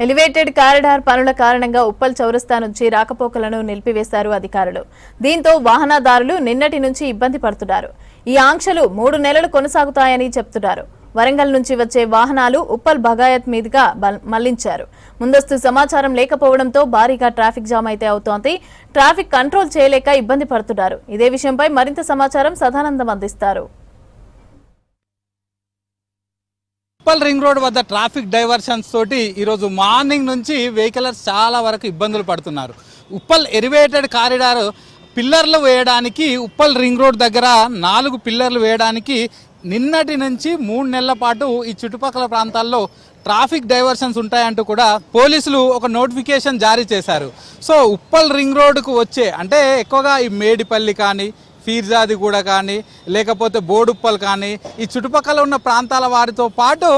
Elevated corridor పనుల కారణంగా ఉప్పల్ చౌరస్తా నుంచి రాకపోకలను నిలిపివేశారు అధికారులు. దీంతో వాహనదారులు నిన్నటి నుంచి ఇబ్బంది పడుతున్నారు. ఈ ఆంక్షలు 3 నెలలు కొనసాగుతాయని చెప్తున్నారు. వరంగల్ నుంచి వచ్చే వాహనాలు ఉప్పల్ బగాయత్ మీదుగా మళ్లించారు. ముందస్తు సమాచారం లేకపోవడంతో భారీగా ట్రాఫిక్ జామ్ అయితే అవుతోంది. ట్రాఫిక్ కంట్రోల్ చేయలేక ఇబ్బంది పడుతున్నారు. ఇదే విషయంపై మరింత సమాచారం సదానందం అందిస్తారు. ఉప్పల్ రింగ్ రోడ్ వద్ద ట్రాఫిక్ డైవర్షన్స్ తోటి ఈరోజు మార్నింగ్ నుంచి వెహికలర్స్ చాలా వరకు ఇబ్బందులు పడుతున్నారు. ఉప్పల్ ఎలివేటెడ్ కారిడార్ పిల్లర్లు వేయడానికి ఉప్పల్ రింగ్ రోడ్ దగ్గర 4 పిల్లర్లు వేయడానికి నిన్నటి నుంచి 3 నెలల పాటు ఈ చుట్టుపక్కల ప్రాంతాల్లో ట్రాఫిక్ డైవర్షన్స్ ఉంటాయంటూ కూడా పోలీసులు ఒక నోటిఫికేషన్ జారీ చేశారు. సో ఉప్పల్ రింగ్ రోడ్కు వచ్చే అంటే ఎక్కువగా ఈ మేడిపల్లి కానీ ఫీర్జాదిగూడ కానీ లేకపోతే బోడుప్పల్ కానీ ఈ చుట్టుపక్కల ఉన్న ప్రాంతాల వారితో పాటు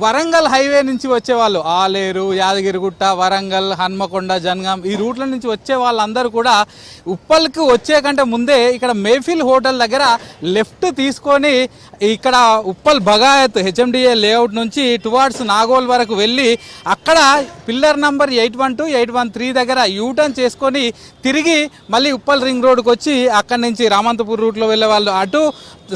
వరంగల్ హైవే నుంచి వచ్చేవాళ్ళు ఆలేరు, యాదగిరిగుట్ట, వరంగల్, హన్మకొండ, జనగాం ఈ రూట్ల నుంచి వచ్చే వాళ్ళందరూ కూడా ఉప్పల్కి వచ్చే కంటే ముందే ఇక్కడ మేఫిల్ హోటల్ దగ్గర లెఫ్ట్ తీసుకొని ఇక్కడ ఉప్పల్ బగాయత్ హెచ్ఎండిఏ లేఅవుట్ నుంచి టువార్డ్స్ నాగోల్ వరకు వెళ్ళి అక్కడ పిల్లర్ నంబర్ 812, 813 దగ్గర యూటర్న్ చేసుకొని తిరిగి మళ్ళీ ఉప్పల్ రింగ్ రోడ్కి వచ్చి అక్కడి నుంచి రామంతపూర్ రూట్లో వెళ్ళే వాళ్ళు, అటు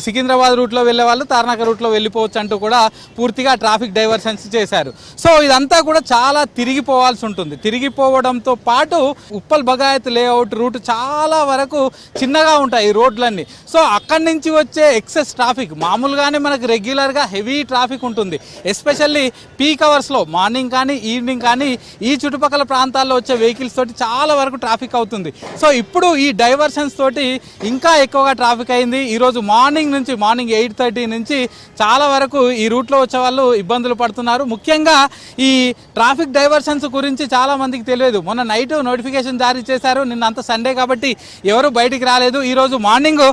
సికింద్రాబాద్ రూట్లో వెళ్ళే వాళ్ళు తార్నాక రూట్లో వెళ్ళిపోవచ్చు అంటూ కూడా పూర్తిగా ట్రాఫిక్ డైవర్షన్స్ చేశారు. సో ఇదంతా కూడా చాలా తిరిగిపోవాల్సి ఉంటుంది. తిరిగిపోవడంతో పాటు ఉప్పల్ బగాయత్ లేఅవుట్ రూట్ చాలా వరకు చిన్నగా ఉంటాయి ఈ రోడ్లన్నీ. సో అక్కడి నుంచి వచ్చే ఎక్సెస్ ట్రాఫిక్ మామూలుగానే మనకు రెగ్యులర్గా హెవీ ట్రాఫిక్ ఉంటుంది. ఎస్పెషల్లీ పీక్ అవర్స్లో మార్నింగ్ కానీ ఈవినింగ్ కానీ ఈ చుట్టుపక్కల ప్రాంతాల్లో వచ్చే వెహికల్స్ తోటి చాలా వరకు ట్రాఫిక్ అవుతుంది. సో ఇప్పుడు ఈ డైవర్షన్స్ తోటి ఇంకా ఎక్కువగా ట్రాఫిక్ అయింది. ఈరోజు మార్నింగ్ 8:30 నుంచి చాలా వరకు ఈ రూట్లో వచ్చే వాళ్ళు ఇబ్బందులు పడుతున్నారు. ముఖ్యంగా ఈ ట్రాఫిక్ డైవర్షన్స్ గురించి చాలా మందికి తెలియదు. మొన్న నైట్ నోటిఫికేషన్ జారీ చేశారు. నిన్న అంత సండే కాబట్టి ఎవరు బయటికి రాలేదు. ఈరోజు మార్నింగ్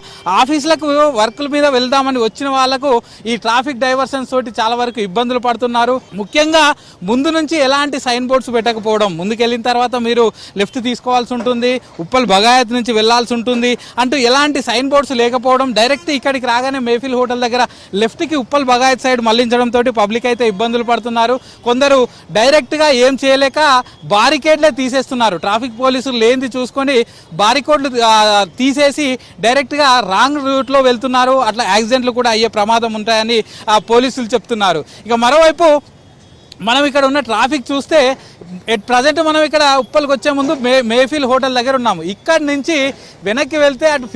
ఆఫీసులకు వర్కుల మీద వెళ్దామని వచ్చిన వాళ్లకు ఈ ట్రాఫిక్ డైవర్షన్స్ తోటి చాలా వరకు ఇబ్బందులు పడుతున్నారు. ముఖ్యంగా ముందు నుంచి ఎలాంటి సైన్ బోర్డ్స్ పెట్టకపోవడం, ముందుకెళ్ళిన తర్వాత మీరు లెఫ్ట్ తీసుకోవాల్సి ఉంటుంది, ఉప్పల్ బగాయత్ నుంచి వెళ్లాల్సి ఉంటుంది అంటూ ఎలాంటి సైన్ బోర్డ్స్ లేకపోవడం, డైరెక్ట్ ఇక్కడికి రాగానే మేఫిల్ హోటల్ దగ్గర లెఫ్ట్కి ఉప్పల్ బగాయత్ సైడ్ మళ్లించడంతో పబ్లిక్ అయితే ఇబ్బందులు పడుతున్నారు. కొందరు డైరెక్ట్గా ఏం చేయలేక బారికేడ్లే తీసేస్తున్నారు. ట్రాఫిక్ పోలీసులు లేనిది చూసుకొని బారికేడ్లు తీసేసి డైరెక్ట్గా రాంగ్ రూట్లో వెళ్తున్నారు. అట్లా యాక్సిడెంట్లు కూడా అయ్యే ప్రమాదం ఉంటాయని పోలీసులు చెప్తున్నారు. ఇక మరోవైపు మనం ఇక్కడ ఉన్న ట్రాఫిక్ చూస్తే ప్రజెంట్ మనం ఇక్కడ ఉప్పల్కి వచ్చే ముందు మేఫిల్ హోటల్ దగ్గర ఉన్నాము. ఇక్కడి నుంచి వెనక్కి వెళ్తే అటు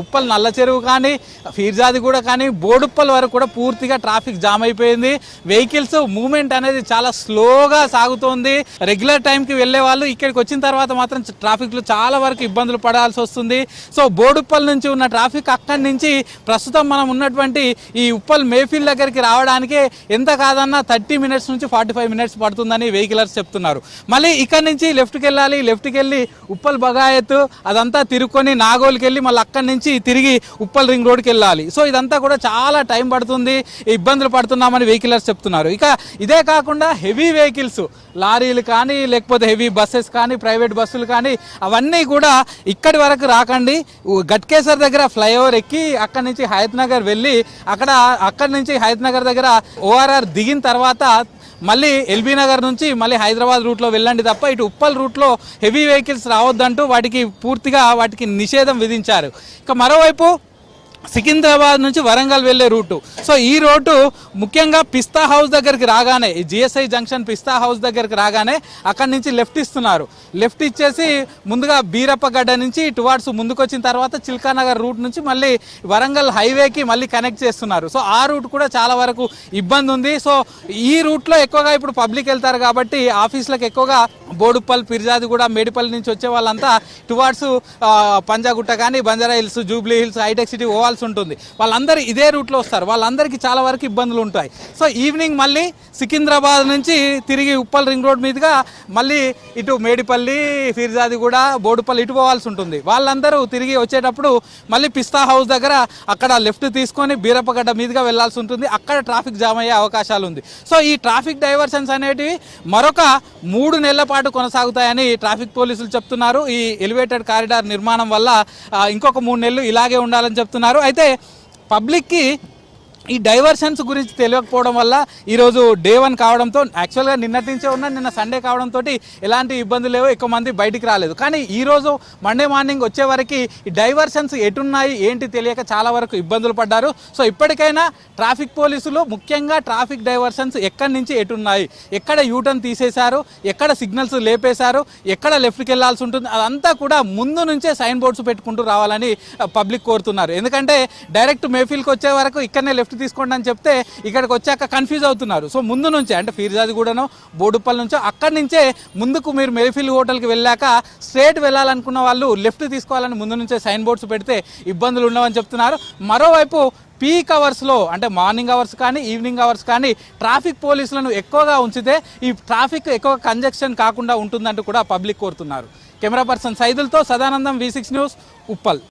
ఉప్పల్ నల్ల చెరువు కానీ ఫీర్జాదిగూడ కానీ బోడుప్పల్ వరకు కూడా పూర్తిగా ట్రాఫిక్ జామ్ అయిపోయింది. వెహికల్స్ మూవ్మెంట్ అనేది చాలా స్లోగా సాగుతోంది. రెగ్యులర్ టైంకి వెళ్ళే వాళ్ళు ఇక్కడికి వచ్చిన తర్వాత మాత్రం ట్రాఫిక్లో చాలా వరకు ఇబ్బందులు పడాల్సి వస్తుంది. సో బోడుప్పల్ నుంచి ఉన్న ట్రాఫిక్ అక్కడి నుంచి ప్రస్తుతం మనం ఉన్నటువంటి ఈ ఉప్పల్ మేఫిల్ దగ్గరికి రావడానికి ఎంత కాదన్నా 30 మినిట్స్ నుంచి 45 మినిట్స్ పడుతుందని వెహికలర్స్ చెప్తున్నారు. మళ్ళీ ఇక్కడ నుంచి లెఫ్ట్కి వెళ్ళాలి. లెఫ్ట్కి వెళ్ళి ఉప్పల్ బగాయత్ అదంతా తిరుక్కొని నాగోల్కి వెళ్ళి మళ్ళీ అక్కడి నుంచి తిరిగి ఉప్పల్ రింగ్ రోడ్కి వెళ్ళాలి. సో ఇదంతా కూడా చాలా టైం పడుతుంది, ఇబ్బందులు పడుతున్నామని వెహికలర్స్ చెప్తున్నారు. ఇక ఇదే కాకుండా హెవీ వెహికల్స్ లారీలు కానీ లేకపోతే హెవీ బస్సెస్ కానీ ప్రైవేట్ బస్సులు కానీ అవన్నీ కూడా ఇక్కడి వరకు రాకండి. గట్కేసర్ దగ్గర ఫ్లైఓవర్ ఎక్కి అక్కడి నుంచి హయత్ నగర్ వెళ్ళి అక్కడి నుంచి హయత్ నగర్ దగ్గర ఓఆర్ఆర్ దిగిన తర్వాత మళ్ళీ ఎల్బీ నగర్ నుంచి మళ్ళీ హైదరాబాద్ రూట్లో వెళ్ళండి తప్ప ఇటు ఉప్పల్ రూట్లో హెవీ వెహికల్స్ రావద్దంటూ వాటికి నిషేధం విధించారు. ఇక మరోవైపు సికింద్రాబాద్ నుంచి వరంగల్ వెళ్ళే రూటు. సో ఈ రోడ్డు ముఖ్యంగా పిస్తా హౌస్ దగ్గరికి రాగానే జిఎస్ఐ జంక్షన్ పిస్తా హౌస్ దగ్గరికి రాగానే అక్కడి నుంచి లెఫ్ట్ ఇస్తున్నారు. లెఫ్ట్ ఇచ్చేసి ముందుగా బీరప్పగడ్డ నుంచి టువార్డ్స్ ముందుకు వచ్చిన తర్వాత చిల్కానగర్ రూట్ నుంచి మళ్ళీ వరంగల్ హైవేకి మళ్ళీ కనెక్ట్ చేస్తున్నారు. సో ఆ రూట్ కూడా చాలా వరకు ఇబ్బంది ఉంది. సో ఈ రూట్లో ఎక్కువగా ఇప్పుడు పబ్లిక్ వెళ్తారు కాబట్టి ఆఫీసులకు ఎక్కువగా బోడుప్పల్, ఫిర్జాదిగూడ, మేడిపల్లి నుంచి వచ్చే వాళ్ళంతా టువార్డ్స్ పంజాగుట్ట కానీ బంజారా హిల్స్, జూబ్లీ హిల్స్, హైటెక్ సిటీ పోవాల్సి ఉంటుంది. వాళ్ళందరూ ఇదే రూట్లో వస్తారు. వాళ్ళందరికీ చాలా వరకు ఇబ్బందులు ఉంటాయి. సో ఈవినింగ్ మళ్ళీ సికింద్రాబాద్ నుంచి తిరిగి ఉప్పల్ రింగ్ రోడ్ మీదుగా మళ్ళీ ఇటు మేడిపల్లి, ఫిర్జాదిగూడ, బోడుపల్లి ఇటు పోవాల్సి ఉంటుంది. వాళ్ళందరూ తిరిగి వచ్చేటప్పుడు మళ్ళీ పిస్తా హౌస్ దగ్గర అక్కడ లెఫ్ట్ తీసుకొని బీరప్పగడ్డ మీదుగా వెళ్లాల్సి ఉంటుంది. అక్కడ ట్రాఫిక్ జామ్ అయ్యే అవకాశాలు ఉంది. సో ఈ ట్రాఫిక్ డైవర్షన్స్ అనేటివి మరొక 3 నెలల పాటు కొనసాగుతాయని ట్రాఫిక్ పోలీసులు చెప్తున్నారు. ఈ ఎలివేటెడ్ కారిడార్ నిర్మాణం వల్ల ఇంకొక 3 నెలలు ఇలాగే ఉండాలని చెప్తున్నారు. అయితే పబ్లిక్కి ఈ డైవర్షన్స్ గురించి తెలియకపోవడం వల్ల ఈరోజు డే 1 కావడంతో యాక్చువల్గా నిన్నటి నుంచే ఉన్న నిన్న సండే కావడంతో ఎలాంటి ఇబ్బందులు లేవు, ఎక్కువ మంది బయటికి రాలేదు. కానీ ఈరోజు మండే మార్నింగ్ వచ్చే వరకు ఈ డైవర్షన్స్ ఎటున్నాయి ఏంటి తెలియక చాలా వరకు ఇబ్బందులు పడ్డారు. సో ఇప్పటికైనా ట్రాఫిక్ పోలీసులు ముఖ్యంగా ట్రాఫిక్ డైవర్షన్స్ ఎక్కడి నుంచి ఎటున్నాయి, ఎక్కడ యూటర్న్ తీసేశారు, ఎక్కడ సిగ్నల్స్ లేపేశారు, ఎక్కడ లెఫ్ట్కి వెళ్ళాల్సి ఉంటుంది, అదంతా కూడా ముందు నుంచే సైన్ బోర్డ్స్ పెట్టుకుంటూ రావాలని పబ్లిక్ కోరుతున్నారు. ఎందుకంటే డైరెక్ట్ మేఫిల్కి వచ్చే వరకు ఇక్కడనే లెఫ్ట్ తీసుకోండి అని చెప్తే ఇక్కడికి వచ్చాక కన్ఫ్యూజ్ అవుతున్నారు. సో ముందు నుంచే అంటే ఫీర్జాదిగూడనో బోడుప్పల్ నుంచో అక్కడి నుంచే ముందుకు మీరు మేఫిల్ హోటల్కి వెళ్ళాక స్ట్రేట్ వెళ్ళాలనుకున్న వాళ్ళు లెఫ్ట్ తీసుకోవాలని ముందు నుంచే సైన్ బోర్డ్స్ పెడితే ఇబ్బందులు ఉండవని చెప్తున్నారు. మరోవైపు పీక్ అవర్స్లో అంటే మార్నింగ్ అవర్స్ కానీ ఈవినింగ్ అవర్స్ కానీ ట్రాఫిక్ పోలీసులను ఎక్కువగా ఉంచితే ఈ ట్రాఫిక్ ఎక్కువ కంజెక్షన్ కాకుండా ఉంటుందంటూ కూడా పబ్లిక్ కోరుతున్నారు. కెమెరా పర్సన్ సైదులతో సదానందం, V6 న్యూస్, ఉప్పల్.